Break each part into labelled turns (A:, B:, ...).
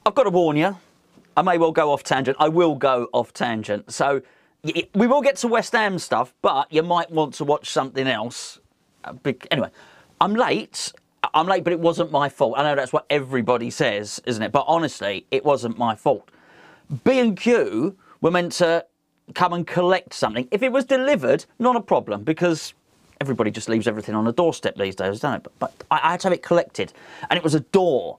A: I've got to warn you, I may well go off tangent. I will go off tangent. So we will get to West Ham stuff, but you might want to watch something else. Anyway, I'm late. I'm late, but it wasn't my fault. I know that's what everybody says, isn't it? But honestly, it wasn't my fault. B&Q were meant to come and collect something. If it was delivered, not a problem, because everybody just leaves everything on the doorstep these days, don't it? But I had to have it collected, and it was a door.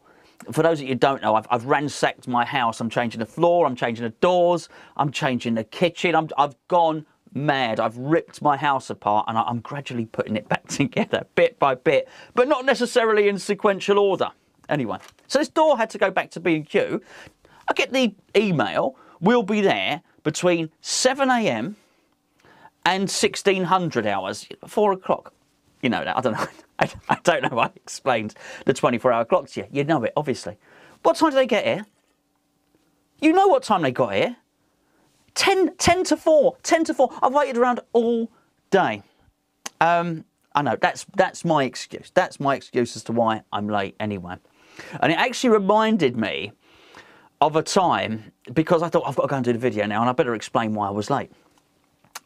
A: For those of you who don't know, I've ransacked my house. I'm changing the floor, I'm changing the doors, I'm changing the kitchen. I've gone mad. I've ripped my house apart, and I'm gradually putting it back together, bit by bit, but not necessarily in sequential order. Anyway, so this door had to go back to B&Q. I get the email, we'll be there between 7 AM and 1600 hours, 4 o'clock. You know that, I don't know. I don't know. I explained the 24-hour clock to you. You know it, obviously. What time did they get here? You know what time they got here. 10 to 4. 10 to 4. I've waited around all day. I know, that's my excuse. That's my excuse as to why I'm late anyway. And it actually reminded me of a time, because I thought, I've got to go and do the video now, and I better explain why I was late.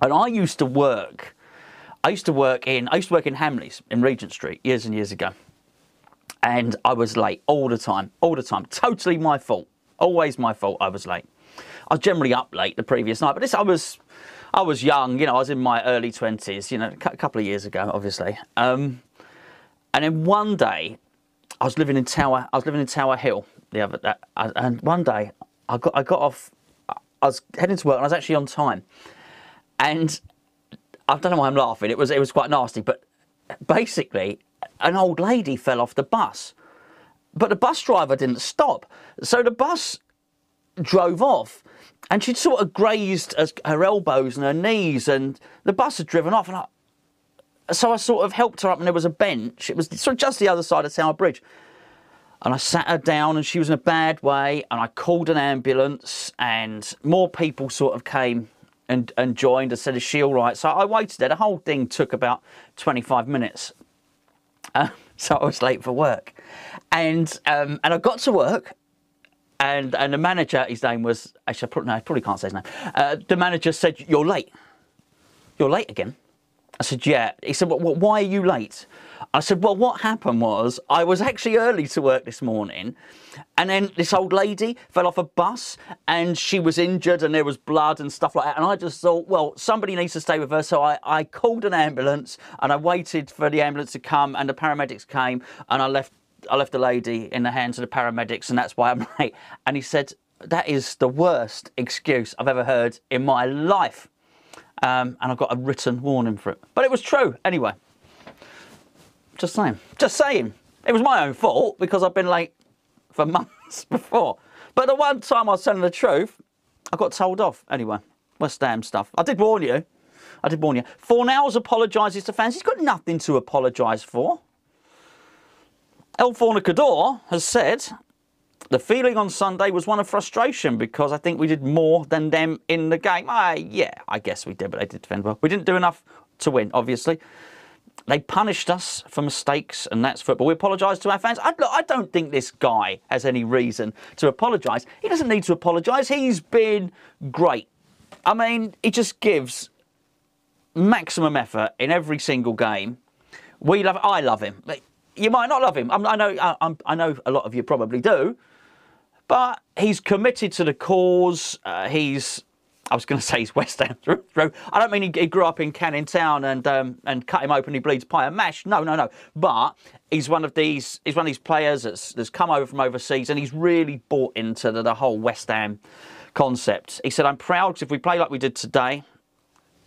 A: And I used to work in Hamleys in Regent Street years and years ago. And I was late all the time. Totally my fault. Always my fault I was late. I was generally up late the previous night, but I was young, you know, I was in my early 20s, you know, a couple of years ago, obviously. And then one day, I was living in Tower Hill and one day I got off, I was heading to work and I was actually on time. And I don't know why I'm laughing, it was quite nasty, but basically an old lady fell off the bus. But the bus driver didn't stop. So the bus drove off and she'd sort of grazed her elbows and her knees, and the bus had driven off. And so I sort of helped her up, and there was a bench. It was sort of just the other side of Tower Bridge. And I sat her down, and she was in a bad way, and I called an ambulance, and more people sort of came and joined and said, is she all right? So I waited there. The whole thing took about 25 minutes. So I was late for work. And I got to work, and the manager, his name was, actually, I probably can't say his name. The manager said, you're late. You're late again? I said, yeah. He said, well, why are you late? I said, well, what happened was I was actually early to work this morning, and then this old lady fell off a bus and she was injured and there was blood and stuff like that. And I just thought, well, somebody needs to stay with her. So I called an ambulance and I waited for the ambulance to come, and the paramedics came, and I left the lady in the hands of the paramedics, and that's why I'm late. And he said, that is the worst excuse I've ever heard in my life. And I got a written warning for it. But it was true anyway. Just saying. Just saying. It was my own fault because I've been late for months before. But the one time I was telling the truth, I got told off. Anyway, West Ham stuff. I did warn you. Fornals apologises to fans. He's got nothing to apologise for. El Fornicador has said, the feeling on Sunday was one of frustration because I think we did more than them in the game. Yeah, I guess we did, but they did defend well. We didn't do enough to win, obviously. They punished us for mistakes, and that's football. We apologise to our fans. I don't think this guy has any reason to apologise. He doesn't need to apologise. He's been great. I mean, he just gives maximum effort in every single game. I love him. You might not love him. I know a lot of you probably do. But he's committed to the cause. I was going to say he's West Ham. I don't mean he grew up in Canning Town and cut him open, he bleeds pie and mash. No. But he's one of these players that's come over from overseas, and he's really bought into the whole West Ham concept. He said, I'm proud because if we play like we did today,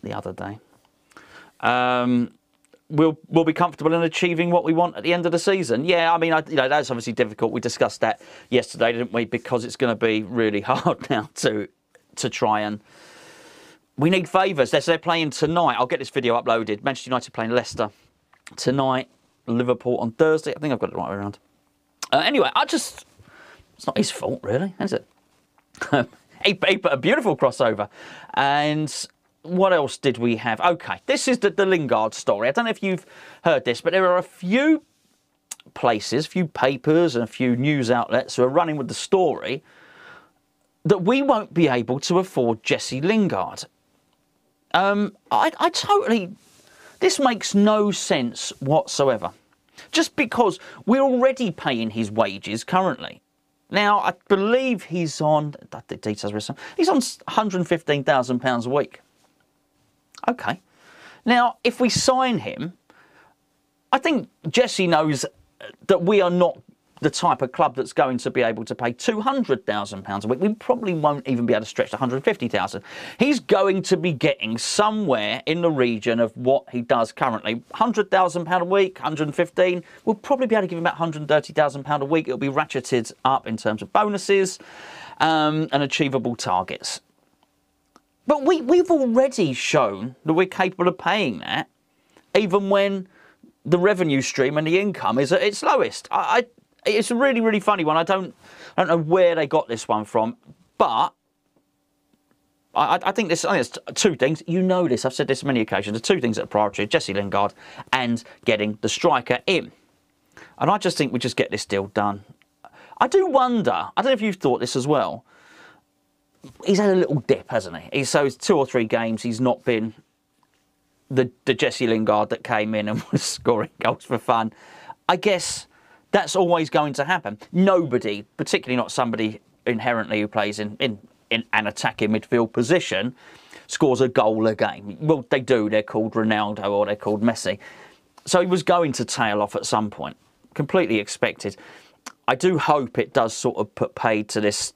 A: the other day, we'll be comfortable in achieving what we want at the end of the season. Yeah, I mean, that's obviously difficult. We discussed that yesterday, didn't we? Because it's going to be really hard now to try and... We need favours. They're playing tonight. I'll get this video uploaded. Manchester United playing Leicester tonight. Liverpool on Thursday. I think I've got it the right way around. Anyway, it's not his fault, really, is it? He put a beautiful crossover. And... what else did we have? Okay, this is the Lingard story. I don't know if you've heard this, but there are a few places, a few papers and a few news outlets who are running with the story that we won't be able to afford Jesse Lingard. I totally... This makes no sense whatsoever. Just because we're already paying his wages currently. Now, I believe he's on... The details are he's on £115,000 a week. Okay. Now, if we sign him, I think Jesse knows that we are not the type of club that's going to be able to pay £200,000 a week. We probably won't even be able to stretch to £150,000. He's going to be getting somewhere in the region of what he does currently. £100,000 a week, 115. We'll probably be able to give him about £130,000 a week. It'll be ratcheted up in terms of bonuses and achievable targets. But we've already shown that we're capable of paying that, even when the revenue stream and the income is at its lowest. It's a really, really funny one. I don't know where they got this one from, but I think there's two things. You know this. I've said this many occasions. The two things that are priority: Jesse Lingard and getting the striker in. And I just think we just get this deal done. I do wonder. I don't know if you've thought this as well. He's had a little dip, hasn't he? So it's 2 or 3 games. He's not been the Jesse Lingard that came in and was scoring goals for fun. I guess that's always going to happen. Nobody, particularly not somebody inherently who plays in an attacking midfield position, scores a goal a game. Well, they do. They're called Ronaldo or they're called Messi. So he was going to tail off at some point. Completely expected. I do hope it does sort of put paid to this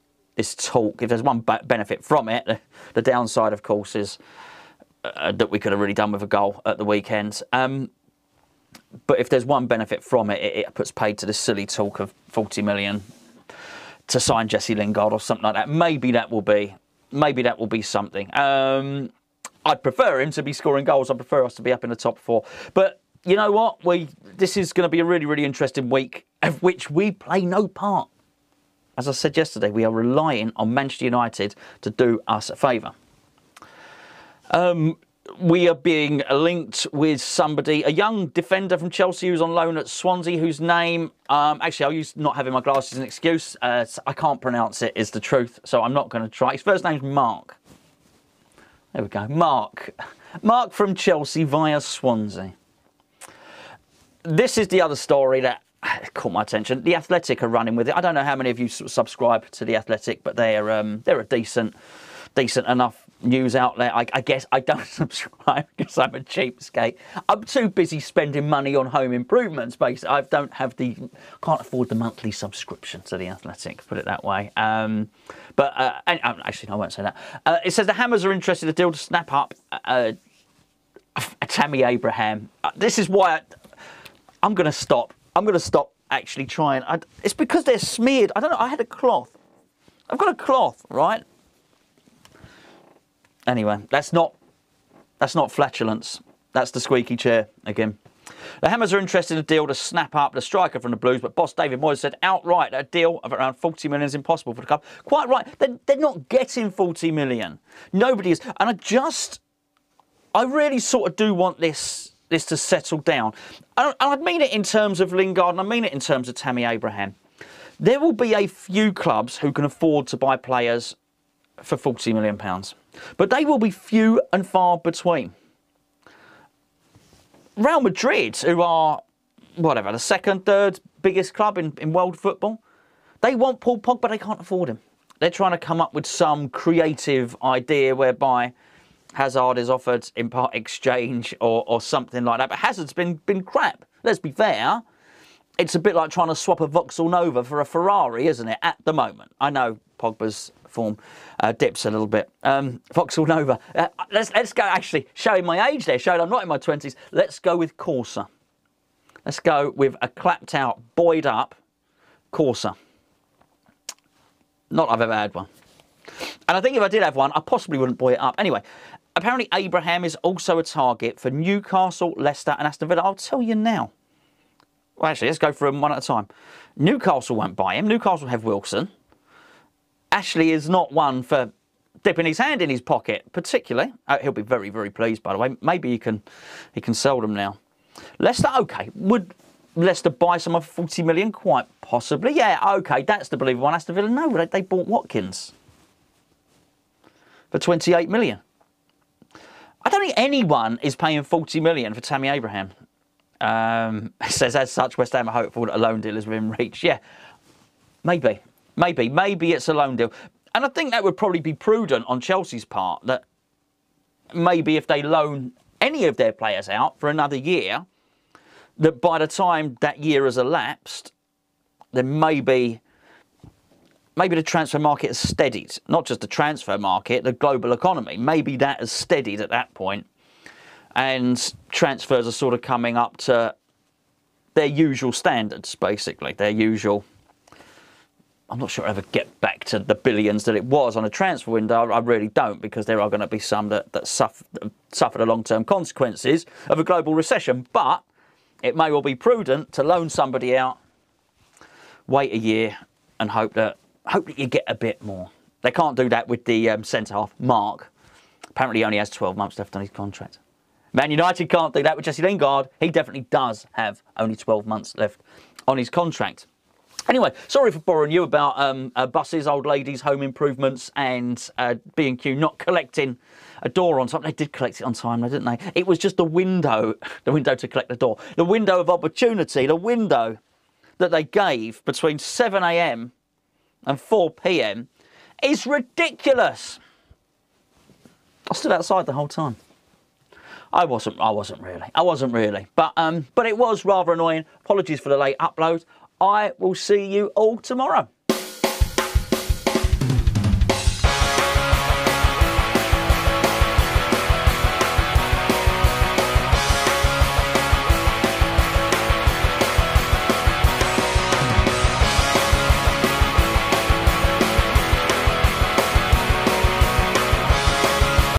A: talk. If there's one benefit from it, the downside, of course, is that we could have really done with a goal at the weekend. But if there's one benefit from it, it puts paid to this silly talk of 40 million to sign Jesse Lingard or something like that. Maybe that will be something. I'd prefer him to be scoring goals. I'd prefer us to be up in the top 4. But you know what? This is going to be a really, really interesting week, of which we play no part. As I said yesterday, we are relying on Manchester United to do us a favour. We are being linked with somebody, a young defender from Chelsea who's on loan at Swansea, whose name, actually I'll use not having my glasses as an excuse. I can't pronounce it, is the truth, so I'm not going to try. His first name's Mark. There we go, Mark. Mark from Chelsea via Swansea. This is the other story that caught my attention. The Athletic are running with it. I don't know how many of you subscribe to the Athletic, but they're a decent enough news outlet. I guess I don't subscribe because I'm a cheapskate. I'm too busy spending money on home improvements. Basically, I can't afford the monthly subscription to the Athletic. Put it that way. Actually, no, I won't say that. It says the Hammers are interested in a deal to snap up Tammy Abraham. This is why I'm going to stop. I'm going to stop actually trying. It's because they're smeared. I don't know. I had a cloth. I've got a cloth, right? Anyway, that's not flatulence. That's the squeaky chair again. The Hammers are interested in a deal to snap up the striker from the Blues, but boss David Moyes said outright that a deal of around 40 million is impossible for the club. Quite right. They're not getting 40 million. Nobody is. And I really sort of do want this to settle down. And I mean it in terms of Lingard, and I mean it in terms of Tammy Abraham. There will be a few clubs who can afford to buy players for £40 million. But they will be few and far between. Real Madrid, who are, whatever, the second, third biggest club in world football, they want Paul Pogba, they can't afford him. They're trying to come up with some creative idea whereby Hazard is offered in part exchange or something like that. But Hazard's been crap. Let's be fair. It's a bit like trying to swap a Vauxhall Nova for a Ferrari, isn't it, at the moment? I know Pogba's form dips a little bit. Vauxhall Nova. Let's go, actually, showing my age there, showing I'm not in my 20s. Let's go with Corsa. Let's go with a clapped out, buoyed up Corsa. Not I've ever had one. And I think if I did have one, I possibly wouldn't buoy it up. Anyway, apparently Abraham is also a target for Newcastle, Leicester and Aston Villa. I'll tell you now. Well, actually, let's go for them one at a time. Newcastle won't buy him. Newcastle have Wilson. Ashley is not one for dipping his hand in his pocket, particularly. He'll be very, very pleased, by the way. Maybe he can sell them now. Leicester, okay, would Leicester buy someone for 40 million? Quite possibly. Yeah, okay, that's the believable one. Aston Villa, no, they bought Watkins for 28 million. I don't think anyone is paying 40 million for Tammy Abraham. It says, as such, West Ham are hopeful that a loan deal is within reach. Yeah, maybe it's a loan deal. And I think that would probably be prudent on Chelsea's part, that maybe if they loan any of their players out for another year, that by the time that year has elapsed, then maybe the transfer market has steadied. Not just the transfer market, the global economy. Maybe that has steadied at that point, and transfers are sort of coming up to their usual standards, basically. Their usual... I'm not sure I'll ever get back to the billions that it was on a transfer window. I really don't, because there are going to be some that suffer the long-term consequences of a global recession. But it may well be prudent to loan somebody out, wait a year, and hope that you get a bit more. They can't do that with the centre-half, Mark. Apparently he only has 12 months left on his contract. Man United can't do that with Jesse Lingard. He definitely does have only 12 months left on his contract. Anyway, sorry for boring you about buses, old ladies, home improvements, and B&Q not collecting a door on time. They did collect it on time, though, didn't they? It was just the window to collect the door. The window of opportunity, the window that they gave between 7 AM and 4 PM is ridiculous. I stood outside the whole time. I wasn't really. But it was rather annoying. Apologies for the late upload. I will see you all tomorrow.